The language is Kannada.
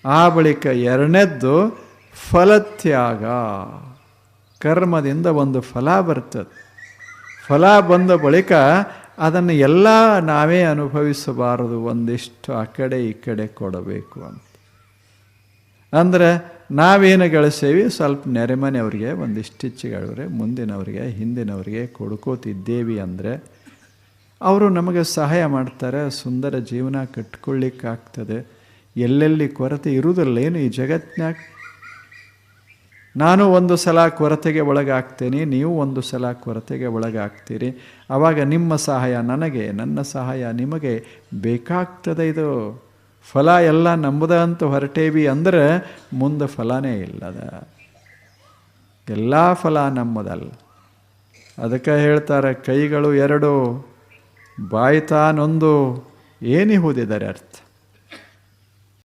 ಆ ಬಳಿಕ ಎರಡನೇದ್ದು ಫಲತ್ಯಾಗ. ಕರ್ಮದಿಂದ ಒಂದು ಫಲ ಬರ್ತದೆ. ಫಲ ಬಂದ ಬಳಿಕ ಅದನ್ನು ಎಲ್ಲ ನಾವೇ ಅನುಭವಿಸಬಾರದು, ಒಂದಿಷ್ಟು ಆ ಕಡೆ ಈ ಕಡೆ ಕೊಡಬೇಕು ಅಂತ. ಅಂದರೆ ನಾವೇನು ಗಳಿಸೇವಿ ಸ್ವಲ್ಪ ನೆರೆಮನೆಯವ್ರಿಗೆ ಒಂದಿಷ್ಟಿಚ್ಚಿಗಳವ್ರೆ ಮುಂದಿನವರಿಗೆ ಹಿಂದಿನವರಿಗೆ ಕೊಡ್ಕೋತಿದ್ದೇವಿ ಅಂದರೆ ಅವರು ನಮಗೆ ಸಹಾಯ ಮಾಡ್ತಾರೆ, ಸುಂದರ ಜೀವನ ಕಟ್ಕೊಳ್ಳಿಕ್ಕಾಗ್ತದೆ. ಎಲ್ಲೆಲ್ಲಿ ಕೊರತೆ ಇರುವುದಿಲ್ಲ ಏನು ಈ ಜಗತ್ತಿನಾಗ. ನಾನು ಒಂದು ಸಲ ಕೊರತೆಗೆ ಒಳಗಾಗ್ತೇನೆ, ನೀವು ಒಂದು ಸಲ ಕೊರತೆಗೆ ಒಳಗಾಗ್ತೀರಿ. ಆವಾಗ ನಿಮ್ಮ ಸಹಾಯ ನನಗೆ, ನನ್ನ ಸಹಾಯ ನಿಮಗೆ ಬೇಕಾಗ್ತದೆ. ಇದು ಫಲ ಎಲ್ಲ ನಂಬುದ ಅಂತ ಹೊರಟೇವಿ ಅಂದರೆ ಮುಂದೆ ಫಲನೇ ಇಲ್ಲದ. ಎಲ್ಲ ಫಲ ನಮ್ಮದಲ್ಲ. ಅದಕ್ಕೆ ಹೇಳ್ತಾರೆ, ಕೈಗಳು ಎರಡು ಬಾಯಿ ತಾನೊಂದು ಏನಿಹುದಿದರೆ ಅರ್ಥ.